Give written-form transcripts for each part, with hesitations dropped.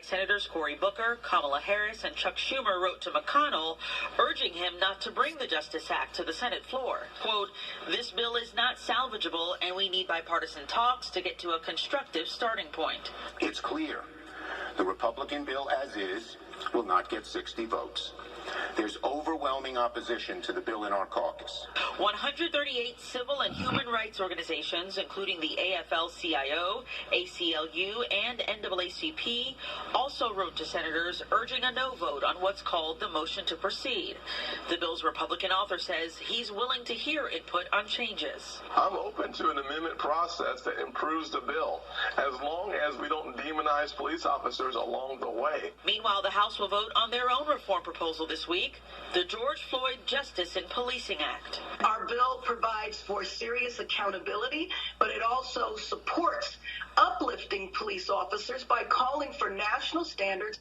Senators Cory Booker, Kamala Harris, and Chuck Schumer wrote to McConnell, urging him not to bring the Justice Act to the Senate floor. Quote, "This bill is not salvageable, and we need bipartisan talks to get to a constructive starting point." It's clear. The Republican bill as is will not get 60 votes. There's overwhelming opposition to the bill in our caucus. 138 civil and human rights organizations, including the AFL-CIO, ACLU, and NAACP, also wrote to senators urging a no vote on what's called the motion to proceed. The bill's Republican author says he's willing to hear input on changes. I'm open to an amendment process that improves the bill, as long as we don't demonize police officers along the way. Meanwhile, the House will vote on their own reform proposal this week, the George Floyd Justice in Policing Act. Our bill provides for serious accountability, but it also supports uplifting police officers by calling for national standards.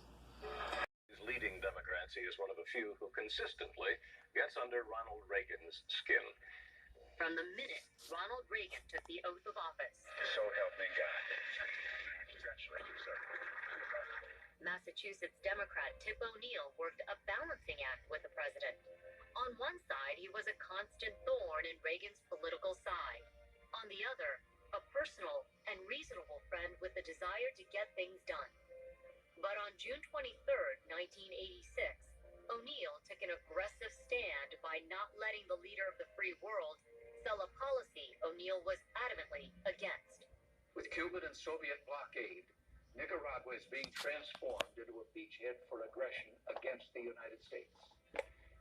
Leading Democrats, he is one of the few who consistently gets under Ronald Reagan's skin. From the minute Ronald Reagan took the oath of office. So help me God. Congratulations, sir. Massachusetts Democrat Tip O'Neill worked a balancing act with the president. On one side, he was a constant thorn in Reagan's political side. On the other, a personal and reasonable friend with the desire to get things done. But on June 23rd, 1986, O'Neill took an aggressive stand by not letting the leader of the free world sell a policy O'Neill was adamantly against. With Cuban and Soviet blockade, Nicaragua is being transformed into a beachhead for aggression against the United States.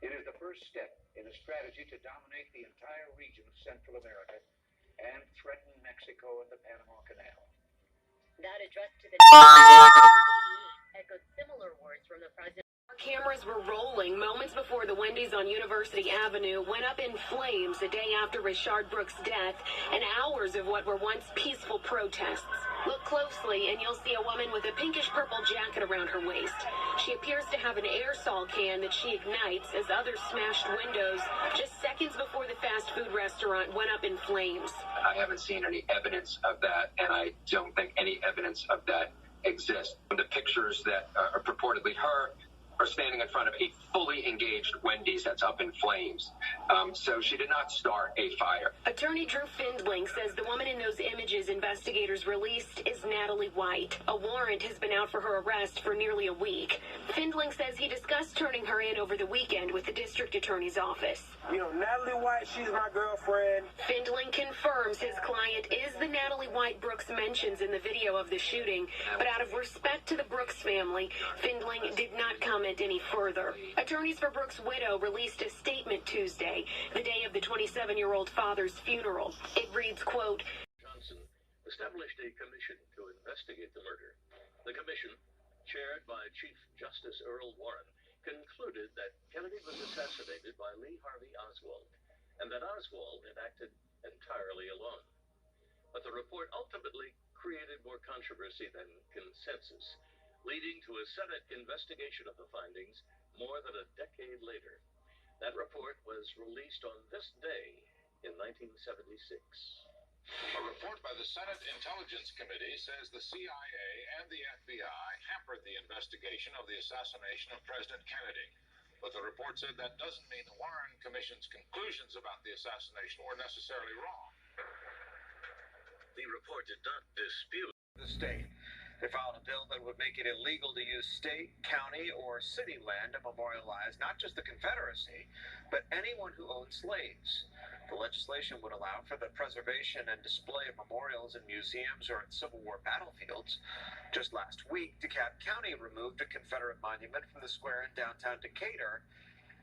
It is the first step in a strategy to dominate the entire region of Central America and threaten Mexico and the Panama Canal. That address to the echoed similar words from the president. Cameras were rolling moments before the Wendy's on University Avenue went up in flames a day after Rayshard Brooks' death and hours of what were once peaceful protests. Look closely and you'll see a woman with a pinkish-purple jacket around her waist. She appears to have an aerosol can that she ignites as others smashed windows just seconds before the fast food restaurant went up in flames. I haven't seen any evidence of that, and I don't think any evidence of that exists. The pictures that are purportedly her are standing in front of a fully engaged Wendy's that's up in flames. So she did not start a fire. Attorney Drew Findling says the woman in those images investigators released is Natalie White. A warrant has been out for her arrest for nearly a week. Findling says he discussed turning her in over the weekend with the district attorney's office. You know, Natalie White, she's my girlfriend. Findling confirms his client is the Natalie White Brooks mentions in the video of the shooting, but out of respect to the Brooks family, Findling did not comment any further. Attorneys for Brooks' widow released a statement Tuesday, the day of the 27-year-old father's funeral. It reads, quote, Johnson established a commission to investigate the murder. The commission, chaired by Chief Justice Earl Warren, concluded that Kennedy was assassinated by Lee Harvey Oswald, and that Oswald had acted entirely alone. But the report ultimately created more controversy than consensus, leading to a Senate investigation of the findings more than a decade later. That report was released on this day in 1976. A report by the Senate Intelligence Committee says the CIA and the FBI hampered the investigation of the assassination of President Kennedy. But the report said that doesn't mean the Warren Commission's conclusions about the assassination were necessarily wrong. The report did not dispute the state. They filed a bill that would make it illegal to use state, county, or city land to memorialize not just the Confederacy, but anyone who owned slaves. The legislation would allow for the preservation and display of memorials in museums or at Civil War battlefields. Just last week, DeKalb County removed a Confederate monument from the square in downtown Decatur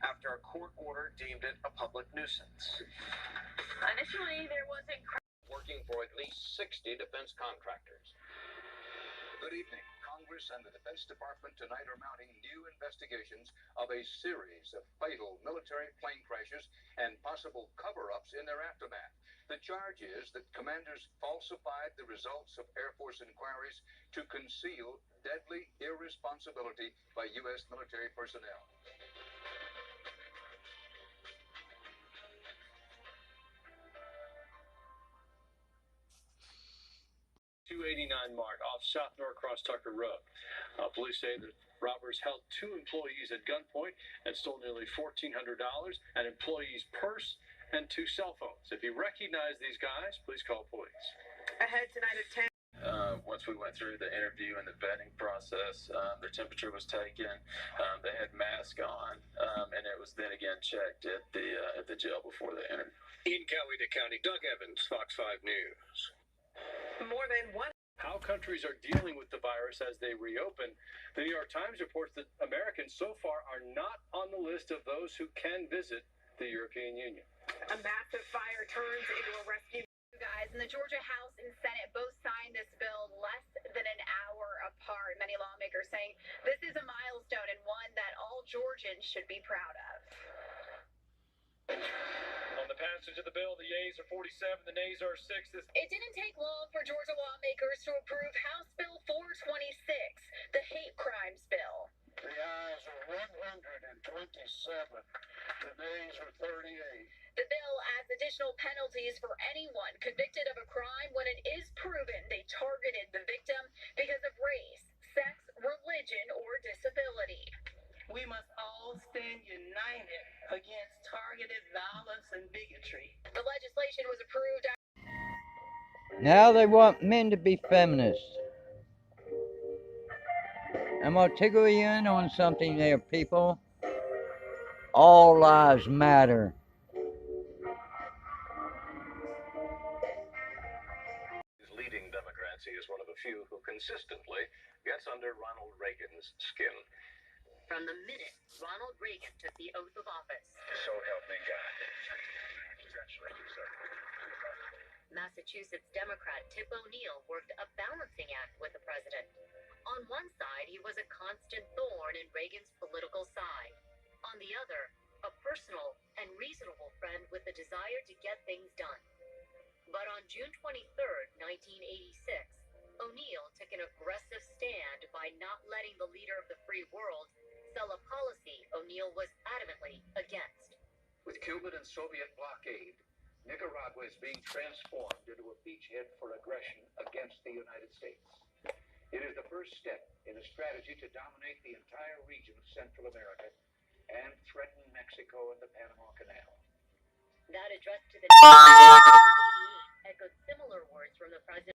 after a court order deemed it a public nuisance. Initially, there was working for at least 60 defense contractors. Good evening. Congress and the Defense Department tonight are mounting new investigations of a series of fatal military plane crashes and possible cover-ups in their aftermath. The charge is that commanders falsified the results of Air Force inquiries to conceal deadly irresponsibility by U.S. military personnel. 289 Mart off South Norcross Tucker Road. Police say the robbers held two employees at gunpoint and stole nearly $1,400, an employee's purse, and two cell phones. If you recognize these guys, please call police. Ahead tonight at 10. Once we went through the interview and the vetting process, their temperature was taken. They had masks on, and it was then again checked at the jail before the interview. In Coweta County, Doug Evans, Fox 5 News. More than one. How countries are dealing with the virus as they reopen. The New York Times reports that Americans so far are not on the list of those who can visit the European Union. A massive fire turns into a rescue. Guys, and the Georgia House and Senate both signed this bill less than an hour apart. Many lawmakers saying this is a milestone and one that all Georgians should be proud of. On the passage of the bill, the yeas are 47, the nays are 6. It didn't take long for Georgia lawmakers to approve House Bill 426, the hate crimes bill. The ayes are 127. The nays are 38. The bill adds additional penalties for anyone convicted of a crime when it is proven they targeted the victim because of race, sex, religion, or disability. We must all stand united against targeted violence and bigotry. The legislation was approved. Now they want men to be feminists. I'm going to tickle you in on something there, people. All lives matter. Leading Democrats, he is one of the few who consistently gets under Ronald Reagan's skin. From the minute Ronald Reagan took the oath of office. So help me God. Congratulations, sir. Massachusetts Democrat Tip O'Neill worked a balancing act with the president. On one side, he was a constant thorn in Reagan's political side. On the other, a personal and reasonable friend with the desire to get things done. But on June 23rd, 1986, O'Neill took an aggressive stand by not letting the leader of the free world sell a policy O'Neill was adamantly against. With Cuban and Soviet blockade, Nicaragua is being transformed into a beachhead for aggression against the United States. It is the first step in a strategy to dominate the entire region of Central America and threaten Mexico and the Panama Canal. That address to the echoed similar words from the president.